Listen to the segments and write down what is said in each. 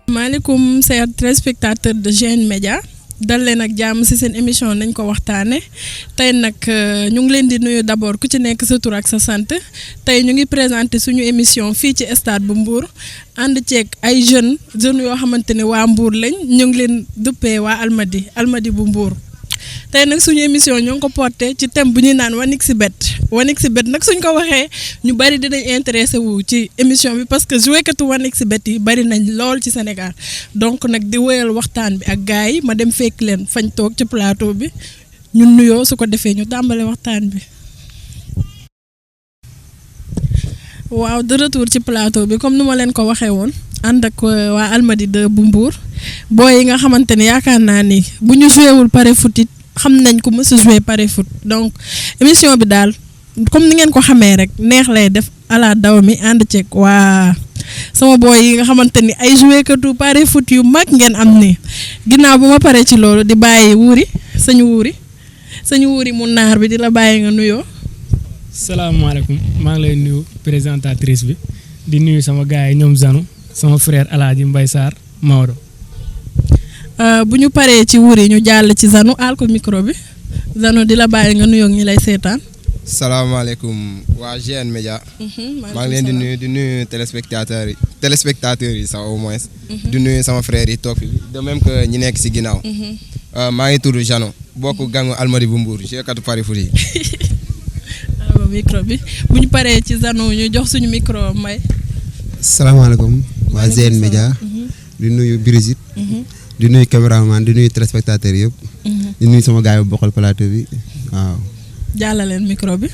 maaleykum chers téléspectateurs de GN Média dal leen ak jàmm ci seen émission nañ ko waxtaane tey nag ñu ngi leen di nuyu d'abord ku ci nekk sa tur ak sa sant tey ñu ngi présenter suñu émission fii ci stade bu Mbour ànd ceeg ay jeunes yoo xamante ne waa Mbour lañ ñu ngi leen duppee waa Almadi bu Mbour. tey nag suñu émission ñoo ngi ko porté ci thème bu ñuy naan Waxtané nag suñ ko waxee ñu bari dinañ intéressé wu ci émission bi parce que jouekatu Waxtané yi bari nañ lool ci Sénégal donc nag di wéyal waxtaan bi ak gars yi ma dem fekk leen fañ toog ci plateau bi ñun nuyoo su ko defee ñu tàmbale waxtaan bi. waaw de retour ci plateau bi comme ni ma leen ko waxee woon ànd ak waa Almadi bu Mbour booy yi nga xamante ne yaakaar naa ni bu ñu joué wul pare foot it xam nañ ko mës a joué pare foot donc émission bi daal comme ni ngeen ko xamee rek neex lay def ala daw mi ànd ceeg waa sama booy yi nga xamante ni ay joué katu pare foot yu mag ngeen am ni ginnaaw bu ma paree ci loolu di bàyyi sañu wuuri mu naar bi di la bàyyi nga nuyoo. salaamaaleykum maa ngi lay nuyu présentatrice bi di nuyu sama gars yi ñoom Zanu sama frère Alaaji Mbay Sarr Maodo. bu ñu paree ci wuuri ñu jàll ci Zanu aal ko micro bi Zanu di la bàyyi nga nuyoo ñi lay seetaan. salaamaaleykum waa GN Média. maa ngi leen di nuyu téléspectateurs yi sax au moins. di nuyu sama frère yi toog fi de même que ñi nekk si ginnaaw. maa ngi tudd Jano bokk gangu Almadi bu Mbour jeekatu pari foot yi. micro bi bu ñu paree ci Zanu ñu jox suñu micro May. salaamaaleykum waa GN Média. di nuyu Brigitte. di nuyu caméraman di nuyu téléspectateurs yëpp. di nuyu sama gars yi bokkal plateau bi waaw. jàllaleen micro bi.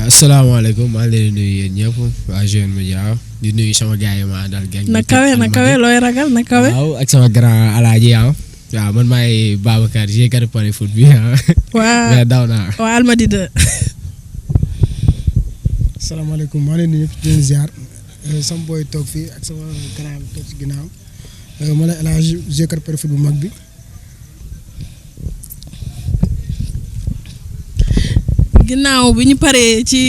asalaamaaleykum maa ngi leen di nuyu yéen ñëpp waa GN Média di nuyu sama gars yi ma daal gang. na kawe looy ragal na kawe. waaw ak sama grand Alaaji waaw man maay Babacar j'ai gardé pari foot bi waa daw naa. waa Almadi de. salaamaaleykum maa leen di ñëpp di leen ziar sama booy toog fii ak sama grand bi toog ci ginnaaw ma lay El Hadj j'ai gardé pari foot bu mag bi. ginnaaw bi ñu paree ci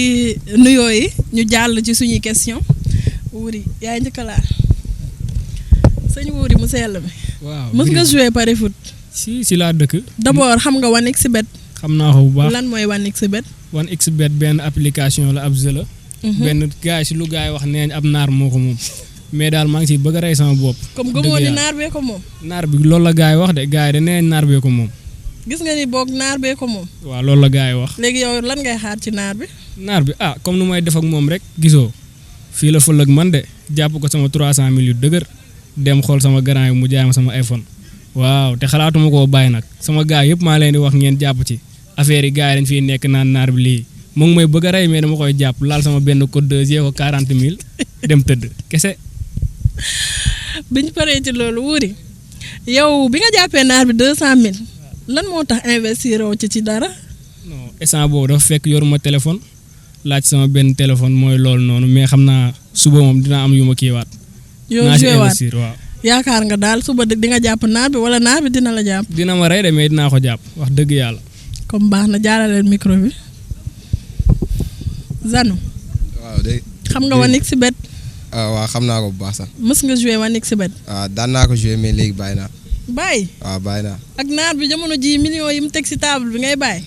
nuyoo yi ñu jàll ci suñuy question wuuri yaay njëkk a laal sëñ wuuri mu sell mi. waaw mës nga joué pari foot. si laa dëkk. d'abord xam nga 1xBet. xam naa ko bu baax lan mooy 1xBet. 1xBet benn application la ab jeu la. benn gars yi si lu gars yi wax nee nañ ab naar moo ko moom. mais daal maa ngi ciy bëgg a rey sama bopp. comme gëmoo ni naar bee ko moom. naar bi loolu la gars yi wax de gars yi de nee nañ naar bee ko moom. gis nga ni boog naar bee ko moom. waaw loolu la gars yi wax. léegi yow lan ngay xaar ci naar bi. naar bi comme nu may def ak moom rek gisoo fii la fël ak man de jàpp ko sama 300 000 yu dëgër dem xool sama grand yi mu jaay ma sama iPhone. waaw te xalaatuma koo bàyyi nag sama gars yëpp maa leen di wax ngeen jàpp ci affaire yi gars yi dañ fiy nekk naan naar bi lii mu ngi may bëgg a rey mais dama koy jàpp laal sama benn code 2 yee ko 40 000 dem tëdd kese. biñ paree ci loolu wuuri yow bi nga jàppee naar bi 200 000 lan moo tax investir ci dara. non instant boobu dafa fekk yoruma téléphone laaj sama benn téléphone mooy loolu noonu mais xam naa suba moom dina am yu ma kiiwaat. naa si investir waaw. yaakaar nga daal suba di nga jàpp naar bi wala naar bi dina la jàpp. dina ma rey de mais dinaa ko jàpp wax dëgg yàlla. comme baax na jaaraleen micro bi. Zanu. waaw de. xam nga 1xBet. waaw xam naa ko bu baax sax. mës nga joué 1xBet. waaw daan naa ko joué mais léegi bàyyi naa. bàyyi. waaw bàyyi naa. ak naar bi jamono ji millions yi mu teg si table bi ngay bàyyi.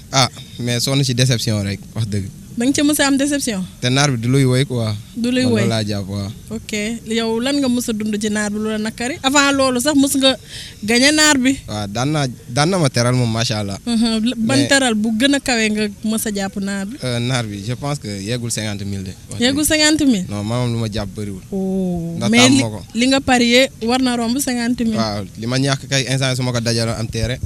mais sonn si déception rek wax dëgg. da nga ca mës a am déception. te naar bi du luy woy quoi. du luy woy laa jàpp waaw. ok yow lan nga mës a dund ci naar bi lu la nakari avant loolu sax mës nga gañe naar bi. waaw daan na ma teral moom macha allah. ban teral bu gën a kawe nga mës a jàpp naar bi. naar bi je pense que yeggul 50 000 de. yeggul 50 000. non maanaam lu ma jàpp bëriwul. ndax mais tàmm ma ko li nga parier war na romb 50 000. waaw li ma ñàkk kay instant su ma ko dajaloon am terrain.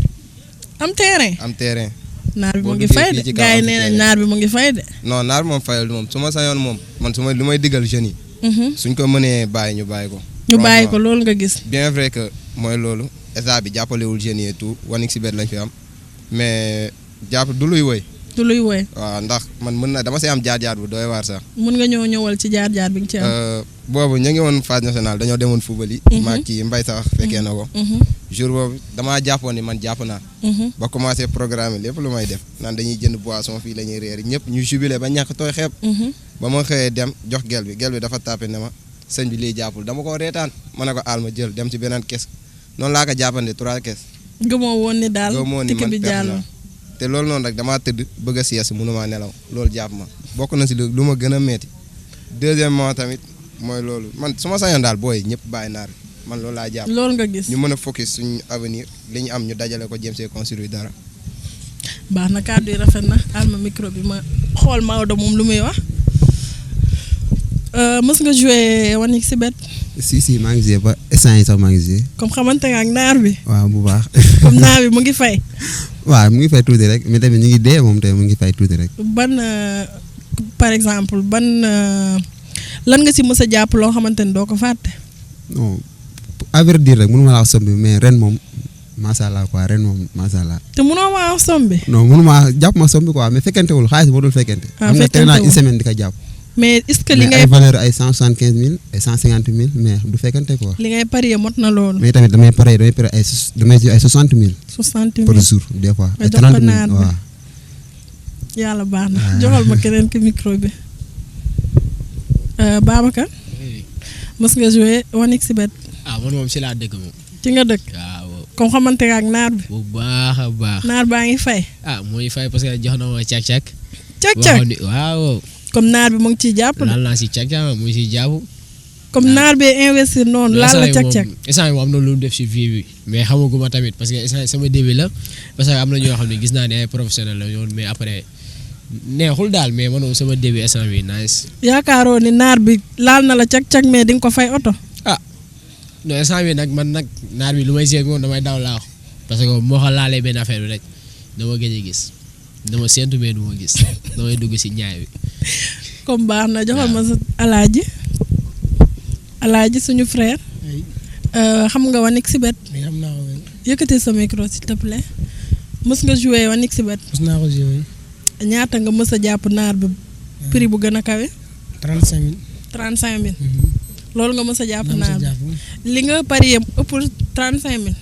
am terrain. naar bi mu ngi fay de gars yi nee nañ naar bi mu ngi fay de. non naar bi moom fayal moom su ma sañoon moom man lu may diggal jeunes yi. suñ ko mënee bàyyi ñu bàyyi ko. ñu bàyyi ko loolu nga gis. bien vrai que mooy loolu état bi jàppalewul jeunes yi et tout 1xBet lañ fi am mais jàpp du luy woy du luy woy. waaw ndax man mën na dama see am jaar-jaar bu doy waar sax. mën nga ñëwal ci jaar-jaar bi nga ci am. boobu ñu ngi woon phase nationale dañoo demoon football yi. maa kii mbay sax fekkee na ko. jour boobu damaa jàppoon ni man jàpp naa. ba commencé programme lépp lu may def naan dañuy jënd boisson fii la ñuy réer ñëpp ñu jubilé ba ñàkk tooy xeeb. ba ma xëyee dem jox gel bi dafa tapé ne ma sëñ bi lii jàppul dama ko reetaan ma ne ko aal ma jël dem ci beneen kees noonu laa ko jàppande 3 kees. gëmoo woon ni daal ticket bi jàll te loolu noonu rek damaa tëdd bëgg a sieste mënumaa nelaw loolu jàpp ma bokk na si lu ma gën a metti. deuxièmement tamit mooy loolu man su ma sañoon daal booy ñëpp bàyyi naar bi man loolu laa jàpp. loolu nga gis ñu mën a focus suñu avenir li ñu am ñu dajale ko jéem see construire dara. baax na kàddu yi rafet na alma micro bi ma xool Maodo moom lu muy wax. mës nga joué One X Bet. si maa ngi joué ba instant yi sax maa ngi joué. comme xamante nga ak naar bi. waaw bu baax. comme naar bi mu ngi fay. waaw mu ngi fay tuuti rek mais tamit ñu ngi dee moom tamit mu ngi fay tuuti rek. ban par exemple lan nga si mës a jàpp loo xamante ni doo ko fàtte. non à vrai dire rek mënu ma la wax somme bi mais ren moom macha allah quoi ren moom macha allah. te mënoo maa wax somme bi. non mënu maa jàpp ma somme bi quoi mais fekkentewul xaalis moo dul fekkente. fekkentewul xam nga teel naa une semaine di ko jàpp. mais est-ce que li mais ngay ay valeur ay 175 000 ay 150 000 mais du fekkente quoi. li ngay parier mot na loolu. mais tamit damay pare ay 60 000. 60 000 par jour des fois. nga ay jox 30 ko 000 naar bi. waaw. yàlla baax na joxal ma keneen ki micro bi. Babacar. mës nga joué One X Bet. man moom si laa dëkk moom. ci nga dëkk. waaw. comme xamante nga ak naar bi. bu baax a baax. naar baa ngi fay. moo ngi fay parce que jox na ma càq-càq. càq-càq waaw. comme naar bi mu ngi ciy jàpp de. laal naa si càq-càq mu ngi siy jàpp. comme naar bee investir noonu laal la càq-càq. instant moom am na lu mu def si vie bi mais xamaguma tamit parce que instant sama début la parce que am na ñoo xam ne gis naa ne ay professionnel la ñoon mais après neexul daal mais man sama début instant bi nice. yaakaaroo ni naar bi laal na la càq-càq mais di nga ko fay oto. non instant bi nag man nag naar bi lu may seet moom damay daw laax parce que moo xa laalee benn affaire bi rek dama gëj a gis dama séntu mais du ma gis damay dugg si ñaay bi. comme baax na joxal ma sa alaaji suñu frère. xam nga One X Bet. xam naa ko. yëkkati sa micro s'il te plaît. mës nga joué One X Bet. mës naa ko joué. ñaata nga mës a jàpp naar bi. prix bu gën a kawe. 35 000. 35 000. loolu nga mës a jàpp naar bi li nga parier ëpp 35 000.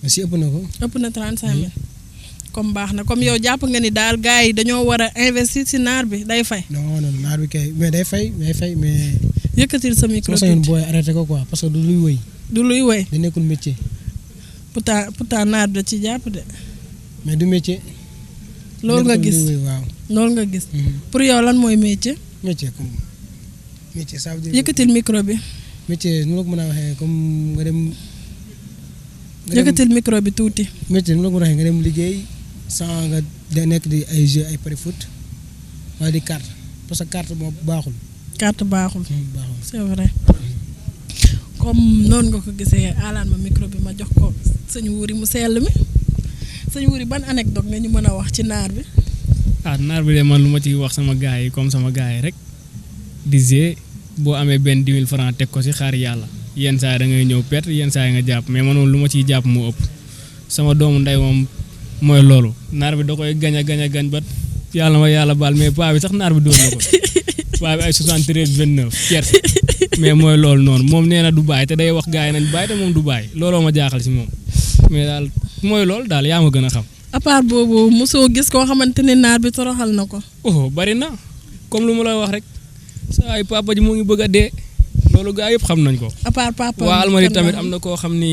si ëpp na ko. ëpp na 35 000. comme baax na comme yow jàpp nga ni daal gars yi dañoo war a investir si naar bi day fay. non naar bi kay mais day fay mais. yëkkatil sa micro tuuti soo booy arrêté ko quoi parce que du luy wëy. du luy wëy. da nekkul métier. pourtant naar bi da ci jàpp de. mais du métier. loolu nga gis waaw. loolu nga gis. pour yow lan mooy métier. métier comme métier ça veut dire. yëkkatil micro bi. métier nu ma ko mën a waxee comme nga dem. yëkkatil micro bi tuuti. métier nu ma ko mën a waxee nga dem liggéey sans nga da nekk di ay jeu ay pari foot wala di carte parce que carte moom baaxul. carte baaxul. baaxul c'est vrai. comme noonu nga ko gisee alaan ma micro bi ma jox ko sëñ Wuri mu sell mi sëñ Wuri ban anecdote nga ñu mën a wax ci naar bi. naar bi de man lu ma ci wax sama gars yi comme sama gars yi rek di g boo amee benn 10 000 francs teg ko si xaar yàlla yenn saa yi da ngay ñëw perte yenn saa yi nga jàpp mais man moom lu ma ciy jàpp moo ëpp sama doomu ndey moom mooy loolu naar bi da koy gañ ba yàlla ma yàlla baal mais paa bi sax naar bi dóor na ko paa bi ay 73 29 perte mais mooy loolu noonu moom nee na du bàyyi te day wax gars yi nañ bàyyi te moom du bàyyi looloo ma jaaxal si moom mais daal mooy loolu daal yaa ma gën a xam. à part boobu mosoo gis koo xamante ne naar bi toroxal na ko. bari na comme lu ma la wax rek saa ay papa ji moo ngi bëgg a dee loolu gaa yëpp xam nañ ko. à part papa waa Almadi tamit am na koo xam ni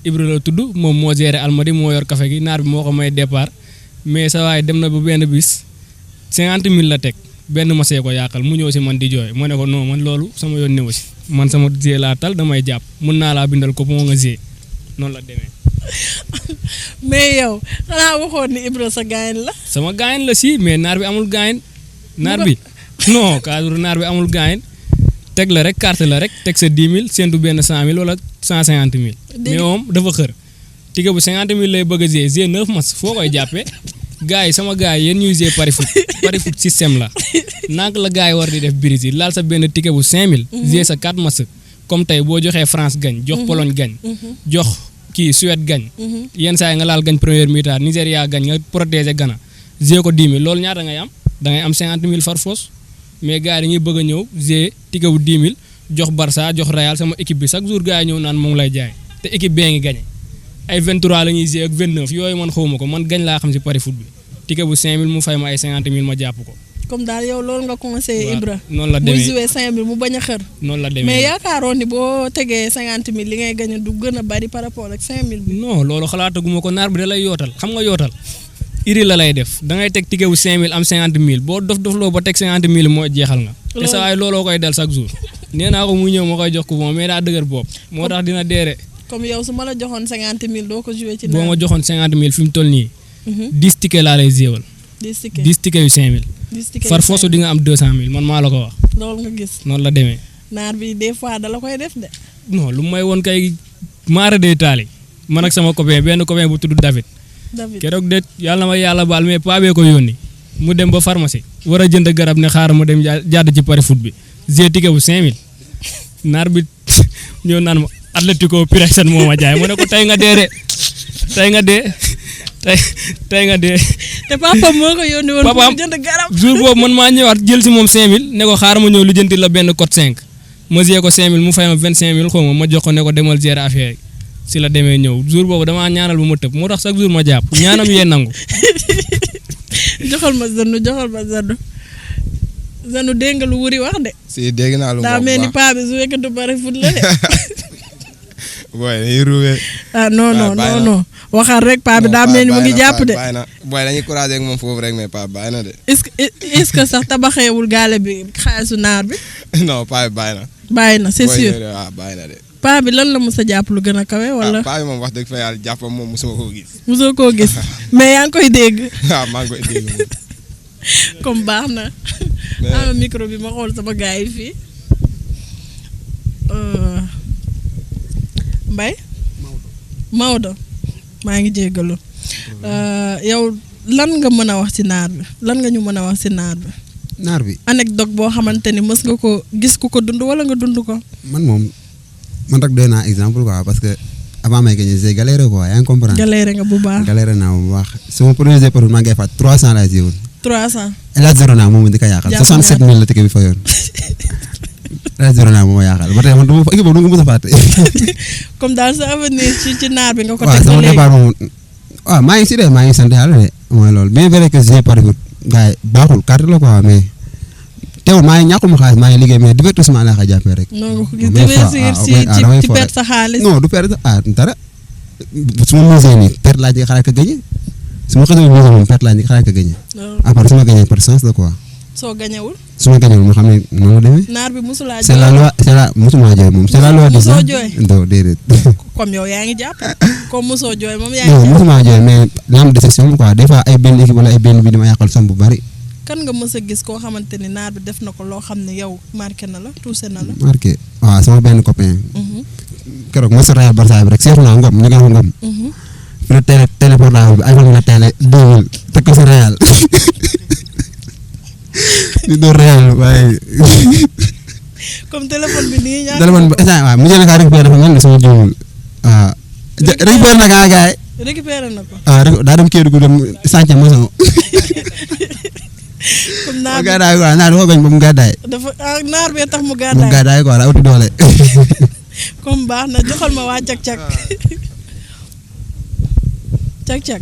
Ibra la tudd moom moo géré Almadi moo yor café gi naar bi moo ko may départ mais sa waay dem na ba benn bis 50 000 la teg benn masee ko yàqal mu ñëw si man di jooy ma ne ko non man loolu sama yoon ñëw si man sama gée laa tal damay jàpp mun naa laa bindal ko moo nga gée noonu la demee. mais yow xanaa waxoon ni Ibra sa gaayen la. sama gaayen la si mais naar bi amul gaayen. naar bi non cadre naar bi amul gaayen teg la rek carte la rek teg sa 10 000 séntu benn 100 000 wala 150 000. mais moom dafa xër. tige bu 50 000 lay bëgg a gée 9 match foo koy jàppee gars yi sama gars yi yéen ñuy gée pari foot système la nank la gars yi war di def Brésil laal sa benn tige bu 5000. gée sa 4 match comme tey boo joxee France gañ jox Pologne gañ jox kii Suède gañ yenn saa yi nga laal gañ première mi-temps Nigéria gañ nga protéger Ghana jouer ko 10 000 loolu ñaata ngay am da ngay am 50 000 far foos mais gars yi dañuy bëgg a ñëw jouer ticket wu 10 000 jox Barça jox Real sama équipe bi chaque jour gars yi ñëw naan moom lay jaay te équipe bee ngi gagné ay 23 la ñuy jouer ak 29 yooyu man xawma ko man gañ laa xam si pari foot bi ticket bu 5 000 mu fay ma ay 50 000 ma jàpp ko. comme daal yow loolu nga conseillé Ibra. noonu la demee muy jouer 5 000 mu bañ a xër. noonu la demee mais yaakaaroon ni boo tegee 50 000 li ngay gagné du gën a bari par rapport ak 5 000 bi. non loolu xalaataguma ko naar bi da lay yootal xam nga yootal iri la lay def da ngay teg ticket wu 5 000 am 50 000 boo dof-dofloo ba teg 50 000 mooy jeexal nga. te saa waay looloo koy del chaque jour. nee naa ko muy ñëw ma koy jox ko bon mais daa dëgër bopp moo tax dina deere. comme yow su ma la joxoon 50 000 doo ko joué ci boo ma joxoon 50 000 fi mu toll nii. 10 ticket laa lay jéewal. 10 ticket yu 5 000. 10 ticket far foosu di nga am 200 000 man maa la ko wax. loolu nga gis. noonu la demee. naar bi des fois da la koy def de. non lu may woon kay maara day taali man ak sama copain benn copain bu tudd David. keroog de yàlla na ma yàlla baal mais paa bee ko yónni mu dem ba pharmacie war a jënd garab ne xaaral mu dem jàdd ci pari foot bi g ticket bu 5000 naar bi ñëw naan ma Atlético Pirexen moo ma jaay mu ne ko tey nga dee de tey nga dee tey nga dee. te papa moo ko yónni woon pour jënd garab. jour boobu man maa ñëwaat jël si moom 5000 ne ko xaaral ma ñëw lu jënti la benn code 5 ma g ko 5000 mu fay ma 25000 xaw ma jox ko ne ko demal gérer affaire si la demee ñëw jour boobu damaa ñaanal bu ma tëb moo tax chaque jour ma jàpp ñaanam yee nangu. joxal ma zanu dégg nga lu wuri wax de. si dégg naa lu daa mel ni paa bi su fekkee du bari fut la de. booy dañuy ruwee. ah non waxal rek paa bi daa mel ni mu ngi jàpp de. booy dañuy courage ak moom foofu rek mais paa bàyyi na de. est-ce que sax tabaxeewul gaale bi xaalisu naar bi. non paa bi bàyyi na. bàyyi na c'est sûr waaw bàyyi na de. paa bi lan la mos a jàpp lu gën a kawe wala. paa bi moom wax dëgg fa yàlla jàppam moom mosuma koo gis. mosoo koo gis mais yaa ngi koy dégg. waaw maa ngi koy dégg moom. comme baax na. ama micro bi ma xool sama gars yi fii. Mbaye. Maodo. maa ngi jéggalu. yow lan nga mën a wax ci naar bi lan nga ñu mën a wax ci naar bi. naar bi anecdote boo xamante ni mës nga ko gis ku ko dund wala nga dund ko. man rek doy naa exemple quoi parce que avant may gagné j'ai galéré quoi yaa ngi comprendre. galéré nga bu baax. galéré naa bu baax sama premier parcours maa ngi fay 300 laa jiwoon. 300. El Hadj Zorona moom di ko yàqal. 67000 la ticket bi fayoon. El Hadj Zorona moom a yàqal ba tey man du ma fa équipe boobu du ma mës a fàtte. comme daal sa avenir ci naar bi nga ko teg. waaw sama départ moom waaw maa ngi si de maa ngi sant yàlla de mooy loolu bien vrai que j'ai pari foot gars yi baaxul carte la quoi mais teewul maa ngi ñàkkuma xaalis maa ngi liggéey mais divertissement laa ko jàppee rek. non nga ko gis divertir ci perte sa xaalis. non du perte dara su ma musée nii perte laa ci xalaat ko gagné su ma xasee musée moom perte laa ci xalaat ko gagné. à part su ma gagné par chance la quoi. soo gañewul. su ma gañewul ma xam ne noonu la demee. naar bi musulaa jooy c'est la loi c'est la musuma jooy moom c'est la loi. musoo jooy non déedéet. comme yow yaa ngi jàpp comme musoo jooy moom yaa ngi non jàpp. musuma jooy mais la am déception quoi des fois ay benn équipe wala ay benn bi dama yàqal som bu bari. kan nga mës a gis koo xamante ni naar bi def na ko loo xam ne yow marqué na la touché na la. marqué waaw sama benn copain. keroog ma sa Real Barça bi rek seetlu naa ngom ñu ngi ngom. fi la télé portable bi iPhone la télé 2000 teg ko sa Real. di door Real waaye. comme téléphone bi nii ñaar. téléphone bi instant waaw mu jëlee kaa récupéré dafa mel ni sama jiwul waaw. récupéré na kaa gars yi. récupéré na ko. waaw daa dem Kédougou dem sànce maçon. comme naar bi gàddaay quoi naar dafa bañ ba mu gàddaay. dafa naar bee tax mu mu gàddaay. gàddaay quoi daa uti doole. comme baax na joxal ma waa cag-cag. cag-cag.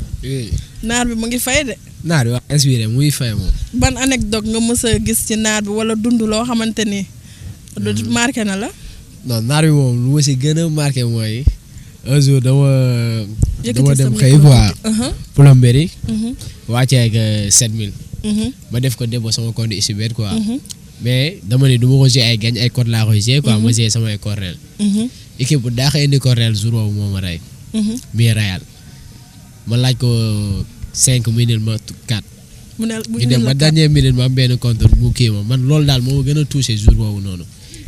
naar bi mu ngi fay de. naar bi wax inspiré muy fay moom. ban anecdote nga mës a gis ci naar bi wala dund loo xamante ni. marqué na la. non naar bi moom lu ma si gën a marqué mooy un jour dama dem sa xëy micro quoi. bi. plomberie. wàccee ak 7000. ma def ko dépôt sama compte Isubet quoi. mais dama ne du ma ko jouer ay gañ ay code laa koy jouer quoi ma jouer samay correl. équipe bu daa xëy indi correl jour boobu moo ma rey. bii Real ma laaj ko 5 minutes ma 4. mu ne ñu dem ba dernière minute ma am benn compte mu kii ma man loolu daal moo ma gën a touché jour boobu noonu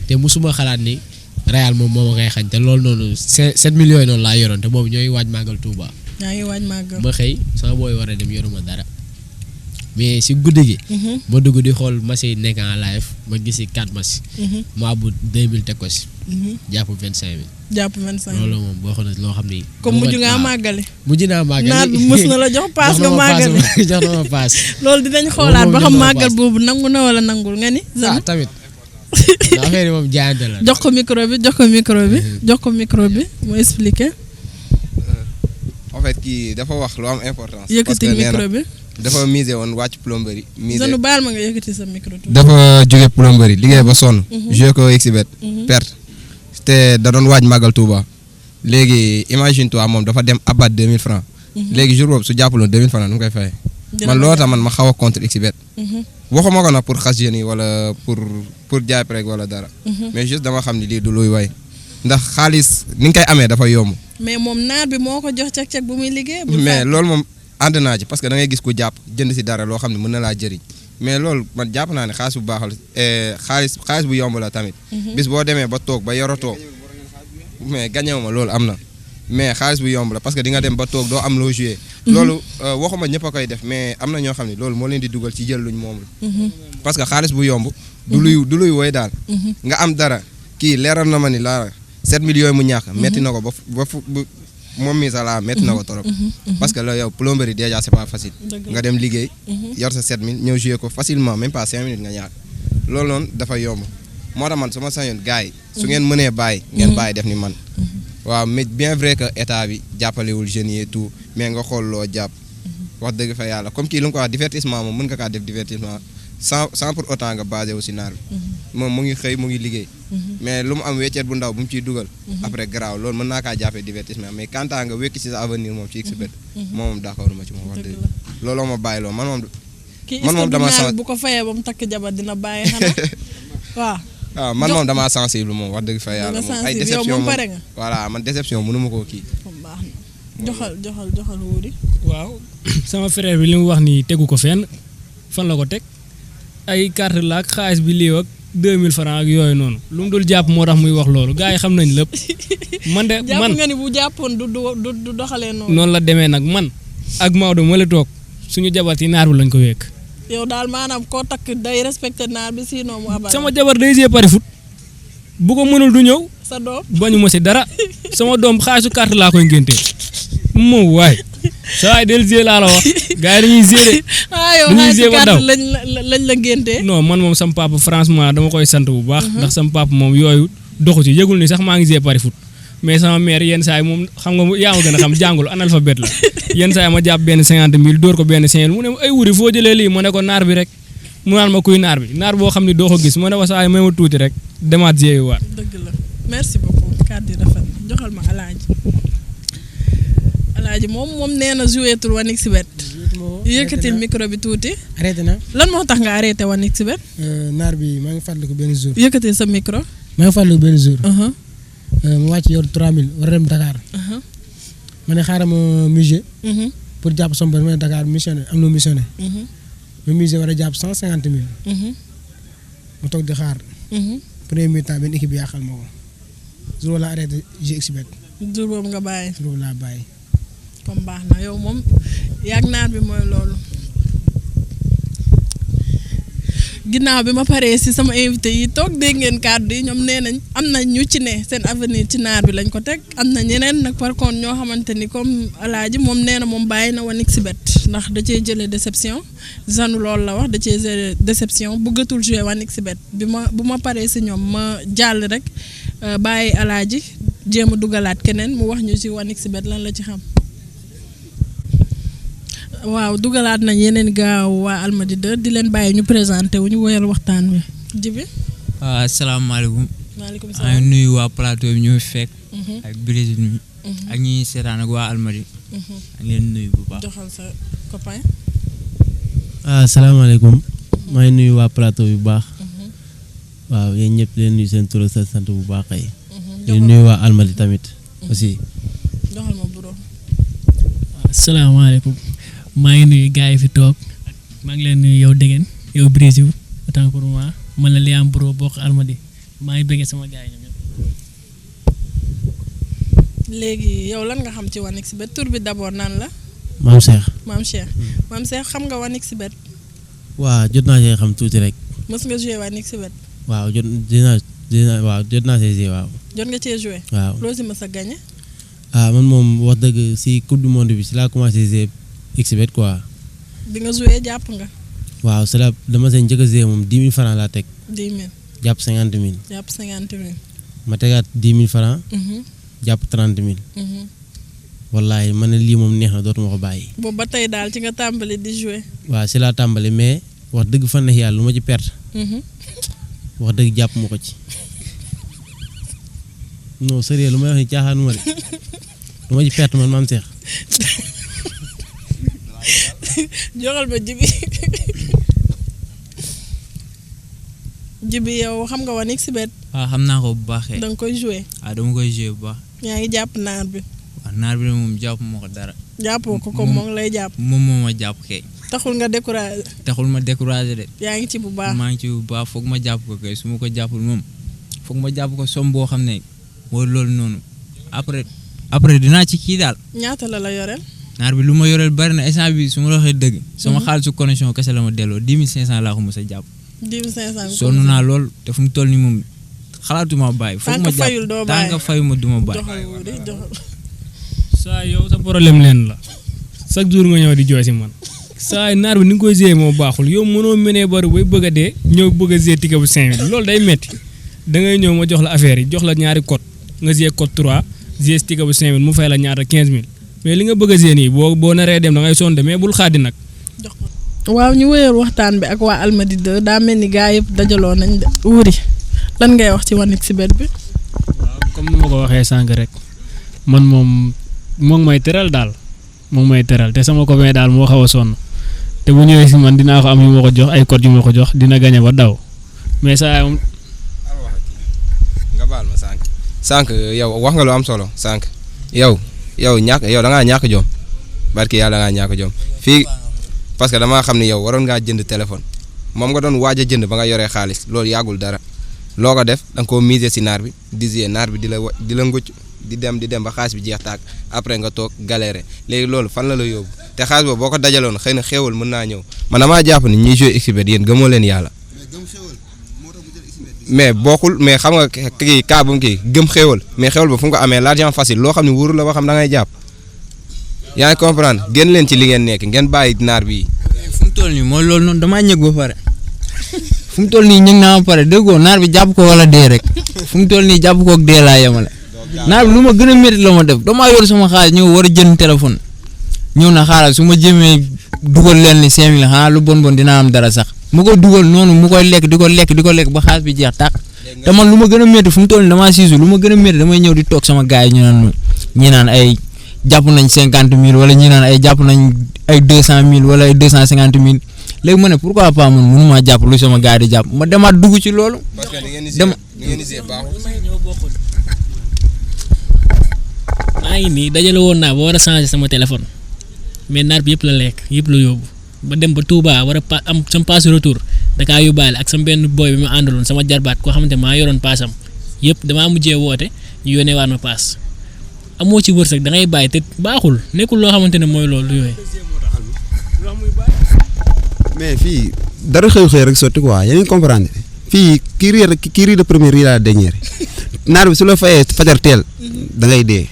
te musuma xalaat ni Real moom moo ma koy xañ te loolu noonu 7 millions yi noonu laa yoroon te boobu ñooy waaj màggal Touba. yaa ngi waaj màggal. ma xëy sama booy war a dem yoruma dara. mais si guddi gi. ma dugg di xool match yi nekk en live ma gis si 4 match. ma bu 2000 teg ko si. jàpp 25000. jàpp 25000 loolu moom boo xam ne loo xam ni. comme mujj ngaa màggale. mujj naa màggale naar bi mës na la jox paas nga màggale. jox na ma paas. loolu dinañ xoolaat ba xam màggal boobu nangu na wala nangul nga ni. tamit. affaire yi moom jaayante la. jox ko micro bi mu expliquer. en fait kii dafa wax lu am importance. yëkkati micro bi dafa misé woon wàcc plomberie. zanu baal ma nga yëkkati sa micro. dafa jóge plomberie liggéey ba sonn. joué ko exhibit perte. te da doon waaj màggal Touba. léegi imagine toi moom dafa dem abat 2000 francs. léegi jour boobu su jàppaloon 2000 francs nu mu koy fayee. man loolu tax man ma xaw a contre exhibit. waxuma ko nag pour xas jeunes yi wala pour jaay rek wala dara. mais juste dama xam ni lii du luy way. ndax xaalis ni nga koy amee dafa yomb. mais moom naar bi moo ko jox cag-cag bu muy liggéey. mais loolu moom ànd naa ci parce que da ngay gis ku jàpp jënd si dara loo xam ne mën na laa jëriñ mais loolu man jàpp naa ne xaalis bu baaxal xaalis bu yomb la tamit. bis boo demee ba toog ba yorotoo mais gañewu ma loolu am na mais xaalis bu yomb la parce que di nga dem ba toog doo am loo joué. loolu waxuma ñëpp a koy def mais am na ñoo xam ne loolu moo leen di dugal ci jël luñ moom la. parce que xaalis bu yomb. du luy woy daal. nga am dara kii leeral na ma ni laa 7 millions yooyu mu ñàkk. metti na ko ba moom mi sax laa metti na ko trop. parce que la yow plomberie déjà c'est pas facile. nga dem liggéey. yor sa 7000 ñëw jouer ko facilement même pas 5 minutes nga ñàkk. loolu noonu dafa yomb moo tax man su ma sañoon gars yi su ngeen mënee bàyyi. ngeen bàyyi def ni man. waaw mais bien vrai que état bi jàppalewul jeunes yi et tout mais nga xool loo jàpp. wax dëgg fa yàlla comme kii lu nga ko wax divertissement moom mën nga kaa def divertissement sans pour autant nga basé wu si naar bi. moom mu ngi xëy mu ngi liggéey. mais lu mu am wecceet bu ndaw bu mu ciy dugal. après garaaw loolu mën naa kaa jàppee divertissement mais quant à nga wékki ci sa avenir moom ci expert. moom d'accord ma ci moom wax dëgg looloo ma bàyyi loo man moom dama kii bu ko fayee ba mu takk jabar dina bàyyi xanaa waaw. waaw man moom damaa sensible moom wax dëgg fa yàlla moom ay déception moom pare nga. voilà man déception mënu ma koo kii. baax na joxal wuuri. waaw sama frère bi li mu wax nii tegu ko fenn fan la ko teg ay carte la ak xaalis bi lii ak 2000 francs ak yooyu noonu lu mu dul jàpp moo tax muy wax loolu gars yi xam nañ lépp. man jàpp nga ni bu jàppoon du doxalee noonu. noonu la demee nag man ak Maodo ma la toog suñu jabar ci naar bi lañ ko wékk. yow daal maanaam koo takk day respecté naar bi sinon mu abal. sama jabar day jouer pari foot bu ko mënul du ñëw. sa doom bañu ma si dara sama doom xaalisu carte laa koy ngéntee moom waay saa waay del jouer laa la wax gars yi dañuy jouer de. dañuy jouer ba daw lañ la ngéntee. non man moom sama papa franchement dama koy sant bu baax. ndax sama papa moom yooyu doxu ci yëgul ni sax maa ngi jouer pari foot mais sama mère yenn saa yi moom xam nga yaa ma gën a xam jàngul analphabète la yenn saa yi ma jàpp benn 50000 dóor ko benn 5000 mu ne ay wuri foo jëlee lii ma ne ko naar bi rek mu naan ma kuy naar bi naar boo xam ni doo ko gis ma ne ko saa yi may ma tuuti rek demaat jéeyu waat. dëgg la merci beaucoup kàddu rafet joxal ma Alaaji moom nee na joué tul 1xBet. yëkkatil micro bi tuuti. arrêté na lan moo tax nga arrêté 1xBet. naar bi maa ngi fàttaliku benn jour. yëkkatil sa micro. maa ngi fàttaliku benn jour. mu wàcc yor 3000 war a dem Dakar. ma ne xaaral ma musée. pour jàpp sama bopp ma ne Dakar missionné am na missionné. ma musée war a jàpp 150000. ma toog di xaar. premier mi-temps benn équipe bi yàqal ma ko. jour wala arrêté GXBet. jour boobu nga bàyyi. jour boobu laa bàyyi. comme baax na yow moom yaag naar bi mooy loolu. ginnaaw bi ma paree si sama invité yi toog dégg ngeen kàddu yi ñoom nee nañ am na ñu ci ne seen avenir ci naar bi lañ ko teg am na ñeneen nag par contre ñoo xamante ni comme Alaaji moom nee na moom bàyyi na 1xBet ndax da cee jëlee déception zanu loolu la wax da cee jëlee déception bëggatul jouer 1xBet bu ma paree si ñoom ma jàll rek bàyyi Alaaji jéem a dugalaat keneen mu wax ñu ci 1xBet lan la ci xam. waaw dugalaat nañ yeneen gaaw waa Almadi 2 di leen bàyyi ñu présenté wu ñu woyal waxtaan wi jibi waaw asalaamaaleykum. maaleykum maa salaam ngi nuyu waa plateau bi ñu fekk. ak Brésil mi. ak ñi seetaan ak waa Almadi. ak leen nuyu bu baax. joxal sa copain. asalaamaaleykum maa ngi nuyu waa plateau bi bu baax. waaw yéen ñëpp leen nuyu seen tur ak seen sant bu baax kay. di nuyu waa Almadi tamit aussi. joxal ma bureau. asalaamaaleykum maa ngi nuyu gars yi fi toog maa ngi leen nuyu yow Degen yow Brésil autant pour moi man la Liam Bro bokk Almadi maa ngi bëggee sama gars yi ñoom ñëpp. léegi yow lan nga xam ci 1xBet tur bi d'abord naan la. Maam Cheikh. Maam Cheikh xam nga 1xBet. waaw jot naa see xam tuuti rek. mës nga joué waa nekk si wet. waaw jot naa see joué waaw. jot nga cee joué. waaw loo si mës a gagné. man moom wax dëgg si coupe du monde bi si laa commencé joué xbet quoi. bi nga joué jàpp nga. waaw c'est la dama see njëkk a joué moom 10 000 francs laa teg. 10 000. jàpp 50 000. jàpp 50 000. ma tegaat 10 000 francs. jàpp 30 000. wallahi ma ne lii moom neex na dootuma ko bàyyi. boobu ba tey daal ci nga tàmbali di joué. waaw si laa tàmbali mais wax dëgg fa neex yàlla lu ma ci perte. wax dëgg jàpp ma ko ci. non sérieux lu may wax ni caaxaanu ma de lu ma ci perte man maam Seex. joxal ma jibi yow xam nga wane si bet. waaw xam naa ko bu baaxee. da nga koy joué. waaw dama koy joué bu baax. yaa ngi jàpp naar bi. waaw naar bi moom jàpp moo ko dara. jàppoo ko comme moom lay jàpp. moom moo ma jàpp kay. taxul nga découragé. taxul ma découragé de. yaa ngi ci bu baax. maa ngi ci bu baax foog ma jàpp ko kay su ma ko jàppul moom foog ma jàpp ko som boo xam ne mooy loolu noonu après dinaa ci kii daal. ñaata la yoreel. naar bi lu ma yoreel bari na instant bi su ma la waxee dëgg. sama xaalisu connexion kese la ma delloo 10 500 laa ko mos a jàpp. 10 500 sonn naa lool te fu mu toll nii moom xalaatuma bàyyi. foog ma jàpp tant que fayu ma du ma bàyyi. saa yow sa problème leen la chaque jour nga ñëw di jooy si man saa naar bi ni nga koy gérer moo baaxul yow mënoo mënee bari bay bëgg a dee ñëw bëgg a gérer ticket bu 5000 loolu day metti da ngay ñëw ma jox la affaire yi jox la ñaari code nga gérer code 3 gérer ticket bu 5000 mu fay la ñaata 15000 mais li nga bëgg a gérer nii boo naree dem da ngay sonn mais bul xaadi nag. waaw ñu wéyal waxtaan bi ak waa Almadi 2 daa mel ni gaa yëpp dajaloo nañ de wuri lan ngay wax ci wanik si bet bi. waaw comme ni ma ko waxee sànq rek man moom ngi may teral daal moom may teral te sama copain daal moo xaw a sonn te bu ñëwee si man dinaa ko am yu ma ko jox ay code yu ma ko jox dina gañe ba daw mais saa moom. nga baal ma sànq yow wax nga lu am solo sànq yow da ngaa ñàkk jom barki yàlla da ngaa ñàkk jom fii parce que damaa xam ne yow waroon ngaa jënd téléphone moom nga doon waaj a jënd ba nga yoree xaalis loolu yàggul dara loo ko def da nga koo miser si naar bi naar bi di la ngucc di dem ba xaalis bi jeex tàkk après nga toog galéré léegi loolu fan la yóbbu te xaalis boobu boo ko dajaloon xëy na xéewal mën naa ñëw man damaa jàpp ni ñiy joué xbet yéen gëmoo leen yàlla mais bokkul mais xam nga kii kaa bu mu kii gëm xéewal mais xéewal ba fu mu ko amee l'argent facile loo xam ne wóorul la ba xam da ngay jàpp yaa ngi comprendre génn leen ci li ngeen nekk ngeen bàyyi naar bi. fu mu toll nii mooy loolu noonu damaa ñëg ba pare fu mu toll nii ñëg naa ba pare déggoo naar bi jàpp ko wala dee rek fu mu toll nii jàpp ko ak dee laa yemale naar bi lu ma gën a métti la ma def damaa yor sama xaalis ñëw war a jënd téléphone ñëw na xaaral su ma jëmee dugal leen ni 5000 xanaa lu bon dinaa am dara sax mu koy dugal noonu mu koy lekk di ko lekk ba xaalis bi jeex tàkk te man lu ma gën a métti fu mu toll nii damaa siisu lu ma gën a métti damay ñëw di toog sama gars yi ñi naan ay jàpp nañ 50 000 wala ñi naan ay jàpp nañ ay 200 000 wala ay 250 000 léegi ma ne pourquoi pas man mënu maa jàpp lu sama gars yi di jàpp ma demaat dugg ci loolu. maa ngi nii dajale woon naa ba war a changer sama téléphone mais naar bi yëpp la lekk yëpp la yóbbu ba dem ba Touba war a am sama passe retour da kaa yóbbaale ak sama benn boy bi ma àndaloon sama jarbaat koo xamante maa yoroon paasam yëpp damaa mujjee woote ñu yónnee waat ma paas amoo ci wërsëg da ngay bàyyi te baaxul nekkul loo xamante ne mooy loolu yooyu. mais fii dara xëy rek sotti quoi yéen a ngi comprendre fii kii riir de première riir à la dernière naar bi su la fayee fajar teel da ngay dee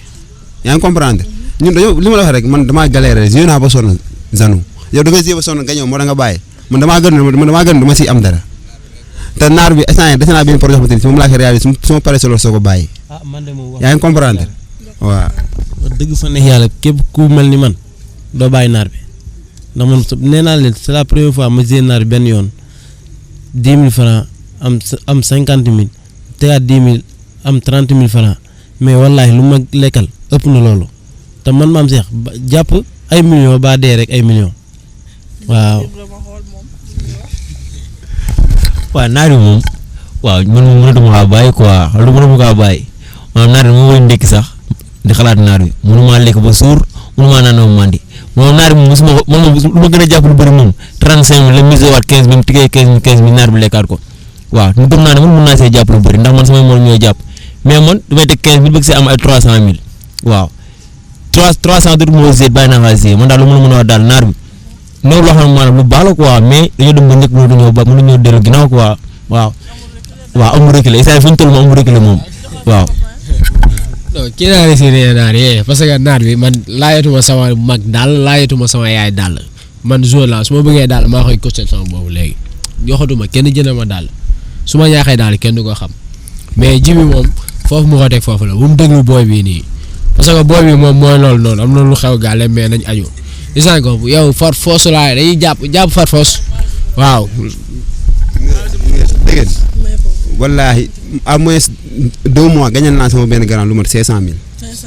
yaa ngi comprendre ñun dañoo li ma la wax rek man damaa galéré joué naa ba sonn Nagnou yow da nga joué ba sonn nga ñëw moo da nga bàyyi man damaa gën dama siy am dara te naar bi instant yii dese naa benn projet xamante ni si moom laa koy réalisé su ma paree solo soo ko bàyyi yaa ngi comprendre waaw. wax dëgg fa neex yàlla képp ku mel ni man doo bàyyi naar bi ndax man nee naa leen c'est la première fois ma joué naar bi benn yoon 10 000 francs am 50 000 tegaat 10 000 am 30 000 francs mais wallaahi lu ma lekkal ëpp na loolu te man maam Cheikh jàpp ay millions ba dee rek ay millions waaw. waaw naar bi moom waaw man moom mënatuma kaa bàyyi quoi lu mënatuma kaa bàyyi maanaam naar bi moom mooy ndekki sax di xalaat naar bi mënumaa lekk ba suur mënumaa naan ba mandi moom naar bi mosuma ko man moom lu ma gën a jàpp lu bëri moom 35 000 la mise waat 15 000 tigee 15 000 naar bi lekkaat ko waaw ñu gëm naa ne man mën naa see jàpp lu bëri ndax man samay moom ñooy jàpp mais man damay teg 15 000 bëgg see am ay 300 000 waaw 300 dootu moo seet bàyyi naa faa see man daal lu mën a wax daal naar bi loolu loo xam ne maanaam lu baax la quoi mais dañoo dem ba njëkk mënuñoo dellu ginnaaw quoi waaw amul reculé instant fu ñu toll moom amul reculé moom waaw. non kii naa ne si nee naar yee parce que naar bi man laajatuma sama mag daal laajatuma sama yaay daal man jour la su ma bëggee daal maa koy costel sama boobu léegi joxatuma kenn jënd ma daal su ma ñaaxee daal kenn du ko xam mais ji bi moom foofu mu ko teg foofu la bu mu déglu booy bii nii parce que booy bi moom mooy loolu noonu am na lu xew gaale mais nañ aju isaan ko yow far foos laa dañuy jàpp far foos waaw. dégg wallaahi à moins 2 mois gañal naa sama benn grand lu mat 500000.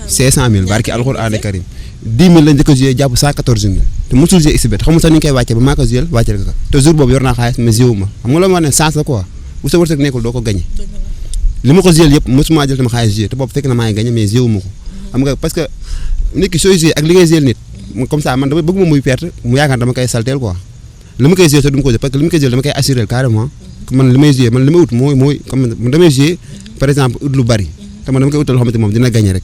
500000 barki alxuraan karim 10 000 la njëkk a joué jàpp 114 000 te mosul joué exhibit xamul sax ni ñu koy wàccee ba maa ko joué wàccee ko te jour boobu yor naa xaalis mais joué wu ma xam nga loolu moo ne sens la quoi bu sa wërsëg nekkul doo ko gañe li ma ko joué yëpp mosuma jël sama xaalis joué te boobu fekk na maa ngi gañe mais joué wu ma ko xam nga parce que nit ki sooy joué ak li ngay joué nit comme ça man dama bëgg ma muy perte mu yaakaar dama koy salteel quoi li ma koy joué te du ma ko jël parce que li ma koy jël dama koy assuré carrément man li may joué man li may ut mooy comme damay joué par exemple ut lu bari te man dama koy utal loo xamante moom dina gagné rek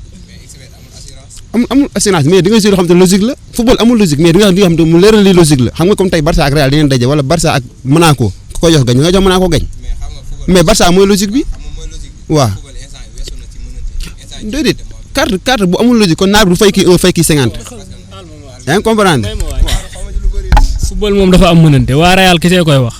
amul assurance mais di nga joué loo xamante logique la football amul logique mais di nga xam ne mu leeral li logique la xam nga comme tey Barça ak Real di ngeen daje wala Barça ak Monaco ku koy jox gañ nga jox Monaco gañ mais Barça mooy logique bi waaw déedéet carte bu amul logique kon naar bi du fay kii 1 fay kii 50 yaa ngi comprendre. football moom dafa am mënante waa Real kese koy wax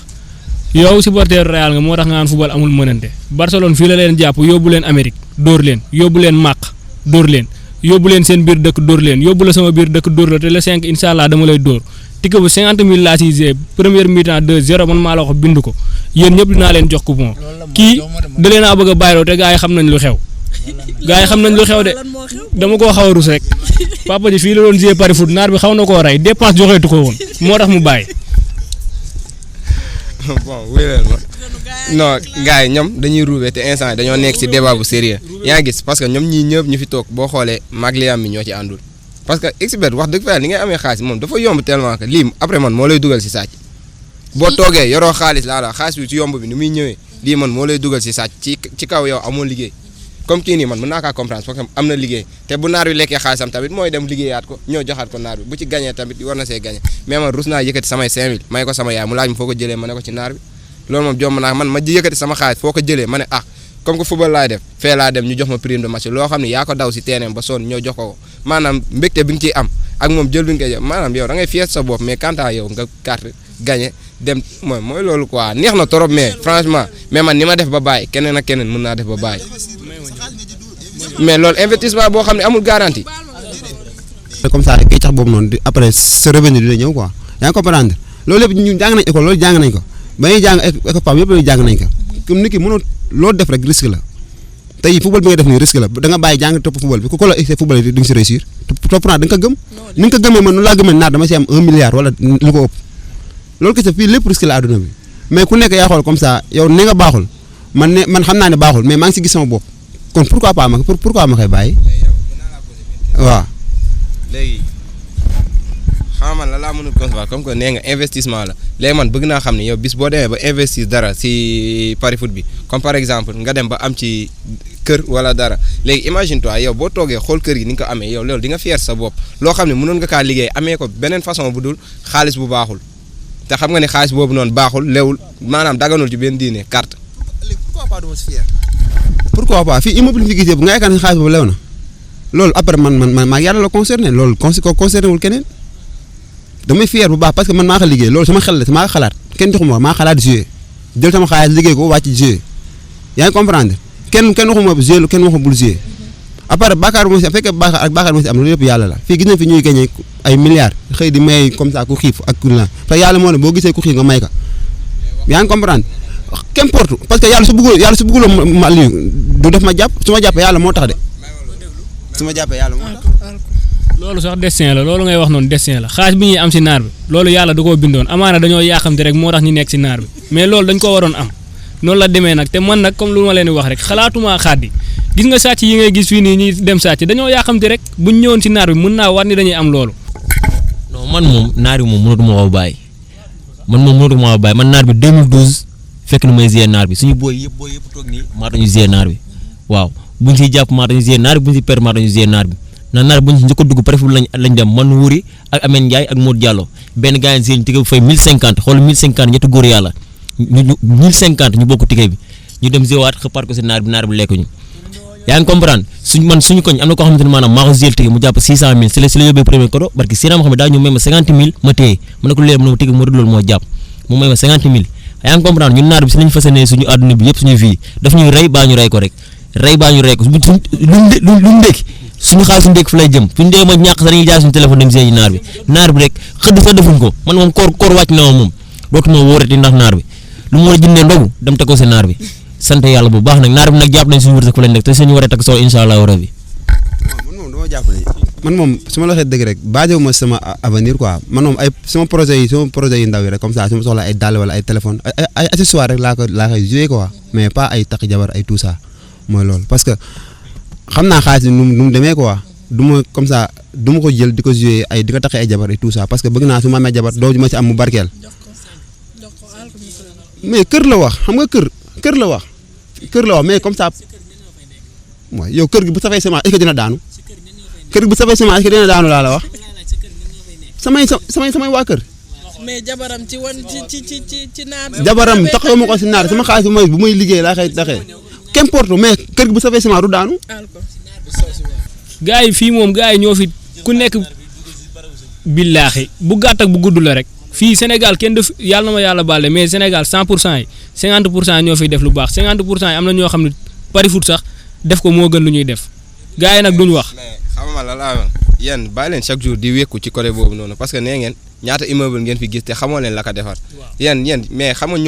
yow supporter Real nga moo tax nga naan football amul mënante Barcelone fii la leen jàpp yóbbu leen Amérique dóor leen yóbbu leen Màq dóor leen yóbbu leen seen biir dëkk dóor leen yóbbu la sama biir dëkk dóor la te le 5 incha allah dama lay dóor ticket bu 50 000 laa siy gisee première mi-temps 2-0 man maa la wax bind ko yéen ñëpp dinaa leen jox coupon kii da leen a bëgg a bàyyiloo te gars yi xam nañ lu xew. gaa yi xam nañ lu xew de dama koo xaw a rus rek papa ji fii la doon jouer pari foot naar bi xaw na koo rey dépense joxeetu ko woon moo tax mu bàyyi. bon wéyal ma non gars yi ñoom dañuy ruubee te instant dañoo nekk ci débat bu sérieux yaa ngi gis parce que ñoom ñii ñëpp ñu fi toog boo xoolee mag li am mi ñoo ci àndul parce que expert wax dëgg fa li ngay amee xaalis moom dafa yomb tellement que lii après man moo lay dugal ci sàcc boo toogee yoroo xaalis laa la xaalis bi ci yomb bi ni muy ñëwee lii man moo lay dugal ci sàcc ci kaw yow amoo liggéey. comme kii nii man mën naa kaa comprendre parce que am na liggéey te bu naar bi lekkee xaalisam tamit mooy dem liggéeyaat ko ñëw joxaat ko naar bi bu ci gagné tamit war na see gagné mais man rus naa yëkkati samay 5000 may ko sama yaay mu laaj ma foo ko jëlee ma ne ko ci naar bi loolu moom jomb naa man ma yëkkati sama xaalis foo ko jëlee ma ne comme que football laay def fee laa dem ñu jox ma prime de match loo xam ne yaa ko daw si terrain ba sonn ñëw jox ko maanaam mbégte bi nga ciy am ak moom jël bi nga koy jox maanaam yow da ngay fier sa bopp mais quant à yow nga carte gagné dem mooy loolu quoi neex na trop mais franchement mais man ni ma def ba bàyyi keneen ak keneen mën naa def ba bàyyi mais loolu investissement boo xam ne amul garantie. comme ça kay tax boobu noonu après sa revenu dina ñëw quoi yaa ngi comprendre loolu lépp ñu jàng nañ école loolu jàng nañ ko ba ñuy jàng école PAM yëpp jàng nañ ko comme nit ki mënoo loolu def rek risque la tey football bi nga def nii risque la da nga bàyyi jàng topp football bi ku ko la essayé football yi di nga si réussir topp naa da nga ko gëm ni nga ko gëmee man nu laa gëmee naat dama si am 1 milliard wala lu ko ëpp loolu kese fii lépp risque la àdduna bi mais ku nekk yaa xool comme ça yow ni nga baaxul man xam naa ne baaxul mais maa ngi si gis sama bopp kon pourquoi ma koy bàyyi waaw. léegi xam man la laa mënul concevoir comme que nee nga investissement la léegi man bëgg naa xam ne yow bis boo demee ba investir dara si pari foot bi comme par exemple nga dem ba am ci kër wala dara léegi imagine toi yow boo toogee xool kër gi ni nga ko amee yow loolu di nga fier sa bopp loo xam ne mënoon nga kaa liggéey amee ko beneen façon bu dul xaalis bu baaxul te xam nga ne xaalis boobu noonu baaxul lewul maanaam daganul ci benn diine carte. pourquoi pas fii immeuble fi gisee bu nga yaakaar ne xaalis boobu lew na loolu après man maa yàlla la concerné loolu concerné wul keneen damay fier bu baax parce que man maa ko liggéey loolu sama xel la maa ko xalaat kenn joxuma maa xalaat jouer jël sama xaalis liggéey ko wàcc jouer yaa ngi comprendre kenn waxuma jouer kenn waxuma bul jouer après bàkkaar moo si am fekkee bàkkaar ak bàkkaar moo si am loolu yëpp yàlla la fii gis nañ fi ñuy gagné ay milliards xëy di may comme ça ku xiif ak ku la te yàlla moo ne boo gisee ku xiif nga may ka yaa ngi comprendre qu'importe parce que yàlla su bëgguloo ma lii du def ma jàpp su ma jàppee yàlla moo tax de su ma jàppee yàlla moo tax. loolu sax destin la loolu ngay wax noonu destin la xaalis bi ñuy am si naar bi loolu yàlla da koo bindoon amaana dañoo yàqamte rek moo tax ñu nekk si naar bi mais loolu dañ ko waroon am noonu la demee nag te man nag comme lu ma leen di wax rek xalaatuma xaaddi gis nga sàcc yi ngay gis fii nii ñuy dem sàcc dañoo yàqamte rek buñ ñëwoon si naar bi mën naa war ni dañuy am loolu. non man moom naar bi moom mënatuma ko bàyyi man naar bi 2012 fekk na may gérer naar bi suñu booy yëpp toog nii maa tax ñu gérer naar bi waaw buñ siy jàpp maa tax ñu gérer naar bi buñ si perdre maa tax ñu gérer naar bi naar bi buñ si njëkk a dugg pare fu lañ dem man Wuri ak Amène Ndiaye ak Modou Diallo benn gars yi seen ticket bu fay 1050 xool 1050 ñetti góor yàlla ñu 1050 ñu bokk ticket bi ñu dem zéwaat xëppaat ko si naar bi lekk ñu yaa ngi comprendre suñu koñ am na koo xamante ne maanaam maa ko jël ticket mu jàpp 600000 si la yóbbee premier cadeau parce que si xam ne daa ñu may ma 50000 ma téye ma ne ko léegi ma ticket moo loolu moo jàpp mu may ma 50000 yaa ngi comprendre ñun naar bi si lañu fasanee suñu àdduna bi yëpp suñu vie daf ñuy rey baa ñu rey ko rek luñ ndékki suñu xaalis suñu ndékki fu lay jëm suñu dee ma ñàkk sax dañuy jaay suñu téléphone dem see naar bi rek xëdd sax defuñ ko man moom koor wàcc na moom dootuma wóorati ndax naar bi lu mu war a jëndee ndogu dem teg ko si naar bi sant yàlla bu baax nag naar bi nag jàpp nañ suñu wërsëg fu lañ nekk te suñu waree takk soo incha allahu rabi. man moom dama jàpp ne man moom su ma la waxee dëgg rek basé wu ma sama avenir quoi man moom ay sama projet yu ndaw yi rek comme ça su ma soxla ay dàll wala ay téléphone ay accessoires rek laa koy joué quoi mais pas ay takk jabar ay tout ça mooy loolu parce que xam naa xaalis bi nu mu demee quoi du ma comme ça du ma ko jël di ko joué ay di ko taxee ay jabar ay tout ça parce que bëgg naa su ma amee jabar doo ma ci am mu barkeel mais kër la wax xam nga kër la wax mais comme ça mooy yow kër gi bu safee semence est-ce que dina daanu kër gi bu safee semence est-ce que dina daanu laa la wax samay waa kër. mais jabaram ci naar. jabaram taxawu ma ko si naar sama xaalis bu may liggéey laa koy taxee qu'importe mais kër gi bu safee semence du daanu. gars yi fii moom gars yi ñoo fi ku nekk billaahi bu gàtt ak bu gudd la rek. fii Sénégal kenn def yàlla na ma yàlla baale mais Sénégal 100% yi 50% ñoo fiy def lu baax 50% yi am na ñoo xam ne pari foot sax def ko moo gën lu ñuy def gars yi nag duñ wax. mais xam nga la laa yéen bàyyi leen chaque jour di wékku ci côté boobu noonu parce que nee ngeen ñaata immeuble ngeen fi gis te xamoo leen la ko defar. yéen mais xam nga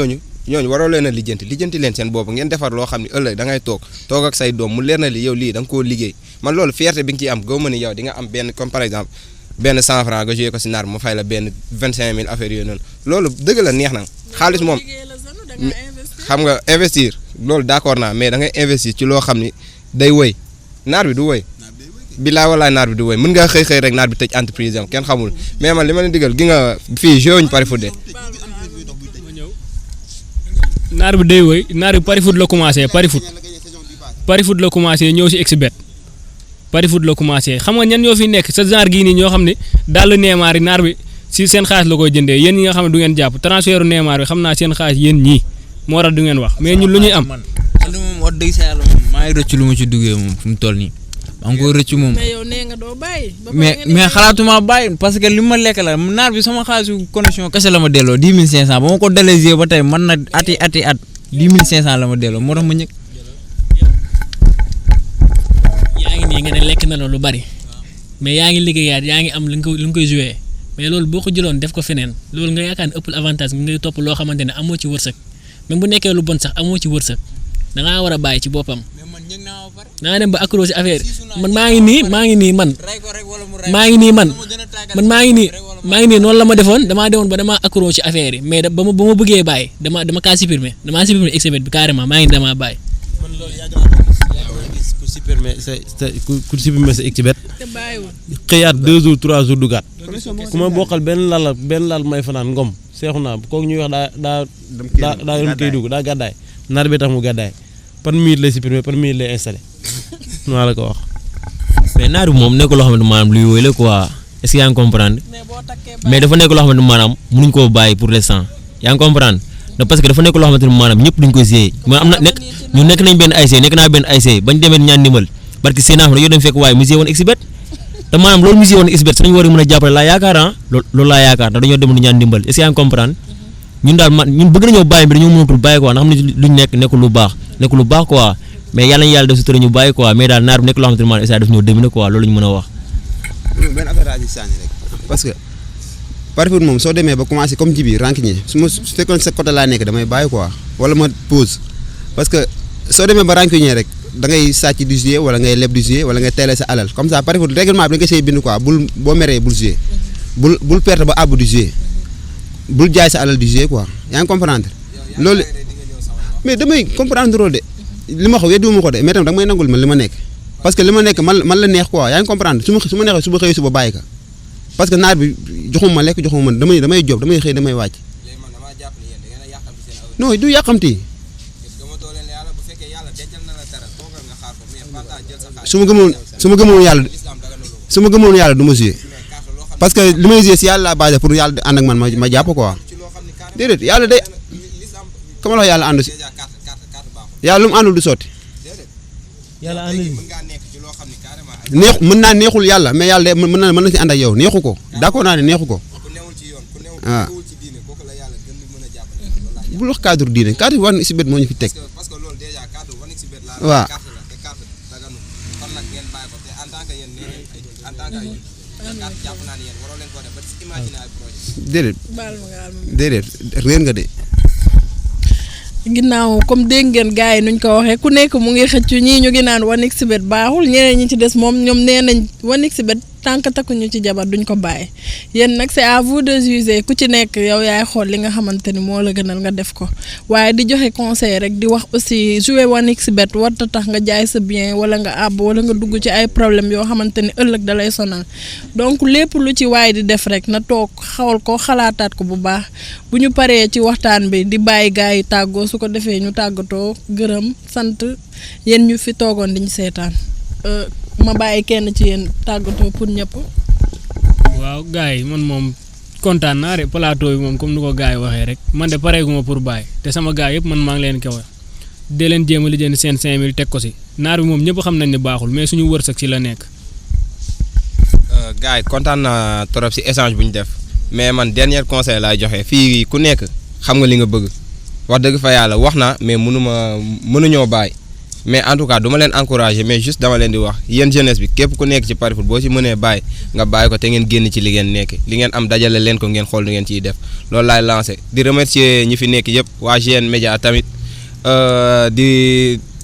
ñooñu waroo leen a lijjanti leen seen bopp ngeen defar loo xam ne ëllëg da ngay toog ak say doom mu leer na li yow lii da nga koo liggéey man loolu fierté bi nga ciy am gaw ma ni yow di nga am benn comme par exemple. benn 100 francs nga joué ko si naar mu fay la benn 25000 affaire yooyu noonu loolu dëgg la neex na xaalis moom xam nga investir loolu d'accord naa mais da ngay investir ci loo xam ni day woy naar bi du woy bilaay walaay naar bi du woy mën ngaa xëy rek naar bi tëj entreprise am kenn xamul mais man li ma leen digal gi nga fii joué pari foot de. naar bi day woy naar bi pari foot la commencé pari foot la commencé ñëw si exibet pari foot la commencé xam nga ñan ñoo fi nekk sa genre gii nii ñoo xam ne daal Neymar yi naar bi si seen xaalis la koy jëndee yéen ñi nga xam ne du ngeen jàpp transfertu Neymar bi xam naa seen xaalis yéen ñii moo tax du ngeen wax mais ñun lu ñuy am. man moom wax dëgg sa yàlla moom maa ngi rëcc lu ma ci duggee moom fu mu toll nii maa ngi koy rëcc moom. mais yow nee nga doo bàyyi. mais xalaatuma bàyyi parce que li ma lekk la naar bi sama xaalisu connexion kese la ma delloo 10500 ba ma ko délégué ba tey man na at 10500 la ma delloo moo tax ma ñëkk. yaa ngi nii nga ne lekk na lu bari mais yaa ngi liggéeyaat yaa ngi am li nga koy joué mais loolu boo ko jëloon def ko feneen loolu nga yaakaar ne ëppul avantage ngay topp loo xamante ne amoo ci wërsëg même bu nekkee lu bon sax amoo ci wërsëg da ngaa war a bàyyi ci boppam da nga dem ba accro ci affaire man maa ngi nii noonu la ma defoon damaa demoon ba damaa accro ci affaire yi mais ba ma bëggee bàyyi dama kaa supprimer exhibit bi carrément maa ngi nii damaa bàyyi. ku supprimer sa exhibit xëyaat 2 jours 3 jours dugaat ku ma bokkal benn lal may fanaan ngom seexu naa kooku ñuy wax daa yoon koy dugg daa gàddaay naar bi tax mu gàddaay par minute lay supprimer par minute lay installé maa la ko wax. mais naar bi moom nekkul loo xamante maanaam luy woy la quoi est-ce que yaa ngi comprendre mais dafa nekk loo xamante maanaam mënuñ koo bàyyi pour l'instant yaa ngi comprendre parce que dafa nekk loo xamante ne maanaam ñëpp duñ ko séyee am na ñu nekk nañ benn ASC nekk naa benn ASC bañ demee ñaan ndimbal parce que seen affaire yoo dem fekk waaye musée woon exhibit te maanaam loolu musée woon exhibit sax dañu war a mën a jàppale laa yaakaar loolu laa yaakaar ndax dañoo demoon ñaan ndimbal est-ce que yaa ngi comprendre ñun daal ñun bëgg nañoo bàyyi bi dañoo mënatul bàyyi quoi ndax xam ne luñ nekk lu baax quoi mais yàlla ñu yàlla def sutura ñu bàyyi quoi mais daal naar bi nekk loo xamante ne maanaam daf ñoo dominer quoi loolu ñu mën a wax. benn affaire laa ci sànni rek parce que pari foot moom soo demee ba commencé comme ji bi rancunier su fekkoon sa côté laa nekk damay bàyyi quoi wala ma pause parce que soo demee ba rancunier rek da ngay sàcc du jouer wala ngay leb du jouer wala ngay teelee sa alal comme ça pari foot règlement bi da nga koy bind quoi boo meree bul jouer bul perte ba àbb du jouer bul jaay sa alal du jouer quoi yaa ngi comprendre loolu mais damay comprendre loolu de li ma xaw weddiwuma ko de mais tam da nga may nangul man li ma nekk parce que li ma nekk man la neex quoi yaa ngi comprendre su ma neexee suba xëy suba bàyyi ka parce que naar bi joxuma ma lekk joxuma man damay job damay xëy damay wàcc non du yàqamti su ma gëmoon yàlla du ma jouer parce que li may gisee si yàlla laa basé pour yàlla ànd ak man ma jàpp quoi déedéet yàlla day comme la yàlla ànd si yàlla lu mu àndul du sotti yàlla ànd neex mën naa neexul yàlla mais yàlla de mën na si ànd ak yow neexu ko d'accord naa ne neexu ko waaw bul wax cadre diine cadre war na si bët moo ñu fi teg waaw déedéet réer nga de. ginnaaw comme dégg ngeen gars yi nuñ ko waxee ku nekk mu ngi xëccu ñii ñu ngi naan 1xBet baaxul ñeneen ñi ci des moom ñoom nee nañ 1xBet tant que takkuñu ci jabar duñ ko bàyyi yéen nag c'est à vous de juger ku ci nekk yow yaay xool li nga xamante ni moo la gënal nga def ko waaye di joxe conseil rek di wax aussi jouer 1xBet warta tax nga jaay sa bien wala nga àbb wala nga dugg ci ay problème yoo xamante ni ëllëg da lay sonal donc lépp lu ci waay di def rek na toog xawal ko xalaataat ko bu baax bu ñu paree ci waxtaan bi di bàyyi gars yi tàggoo su ko defee ñu tàggatoo gërëm sant yéen ñu fi toogoon diñu seetaan ma bàyyi kenn ci yéen tàggatoo pour ñëpp. waaw gars yi man moom kontaan naa de plateau bi moom comme ni ko gars yi waxee rek man de pareeguma pour bàyyi te sama gars yëpp man maa ngi leen ko wax dee leen jéem a lijjanti seen 5000 teg ko si naar bi moom ñëpp xam nañ ne baaxul mais suñu wërsëg si la nekk. gars yi kontaan naa trop si échange bu ñu def mais man dernier conseil laay joxe fii ku nekk xam nga li nga bëgg wax dëgg fa yàlla wax naa mais mënuñoo bàyyi. mais en tout cas du ma leen encourager mais juste dama leen di wax yéen jeunesse bi képp ku nekk ci pari foot boo ci mënee bàyyi nga bàyyi ko te ngeen génn ci li ngeen nekk li ngeen am dajale leen ko ngeen xool nu ngeen ciy def loolu laay lancé di remercier ñi fi nekk yëpp waa GN Média tamit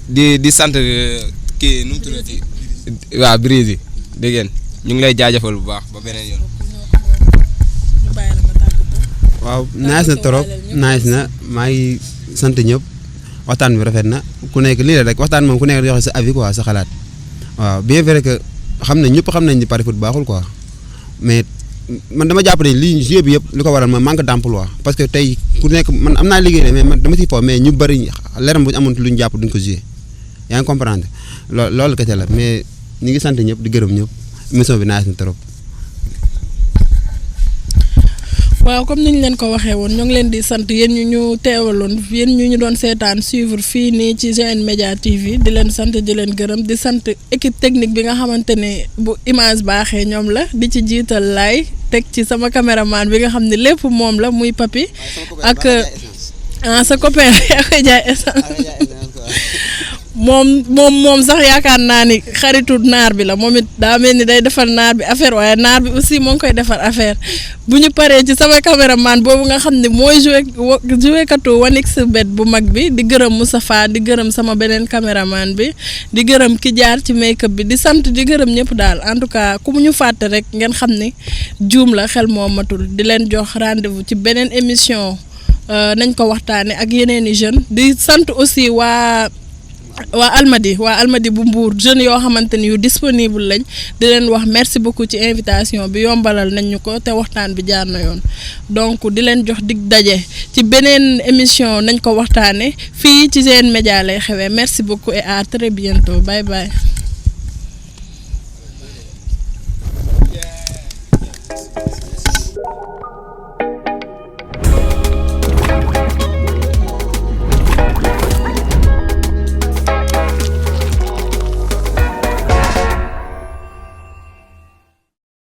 di sant kii nu mu tuddati waa Brise yi dégg ngeen ñu ngi lay jaajëfal bu baax ba beneen yoon. waaw nice na trop nice na maa ngi sant ñëpp. waxtaan bi rafet na ku nekk lii la rek waxtaan moom ku nekk joxe sa avis quoi sa xalaat waaw bien vrai que xam nañ ñëpp xam nañ ni pari foot baaxul quoi mais man dama jàpp ne lii jeu bi yëpp li ko waral mooy manque d'emploi parce que tey ku nekk man am naa liggéey mais man dama siy fo mais ñu bëri leeram bu ñu amoon lu ñu jàpp duñ ko jouer yaa ngi comprendre loolu kese la mais ñu ngi sant ñëpp di gërëm ñëpp émission bi naaj na trop. waaw comme niñ leen ko waxee woon ñoo ngi leen di sant yéen ñu teewaloon yéen ñu doon seetaan suivre fii nii ci GN Média TV di leen sant di leen gërëm di sant équipe technique bi nga xamante ne bu image baaxee ñoom la di ci jiital laay teg ci sama caméraman bi nga xam ne lépp moom la muy papi ak sa copain yaa koy jaay essence moom sax yaakaar naa ni xaritu naar bi la moom it daa mel ni day defar naar bi affaire waaye naar bi aussi moo ngi koy defar affaire bu ñu paree ci sama caméraman boobu nga xam ne mooy joué katu 1xBet bu mag bi di gërëm Moustapha di gërëm sama beneen caméraman bi di gërëm ki jaar ci make-up bi di sant di gërëm ñëpp daal en tout cas ku mu ñu fàtte rek ngeen xam ni juum la xel moo matul di leen jox rendez-vous ci beneen émission nañ ko waxtaane ak yeneen i jeunes di sant aussi waa Almadi bu Mbour jeunes yoo xamante ni yu disponible lañ di leen wax merci beaucoup ci invitation bi yombalal nañ ñu ko te waxtaan bi jaar na yoon donc di leen jox dig daje ci beneen émission nañ ko waxtaane fii ci GN Média lay xewee merci beaucoup et à très bientôt bye bye.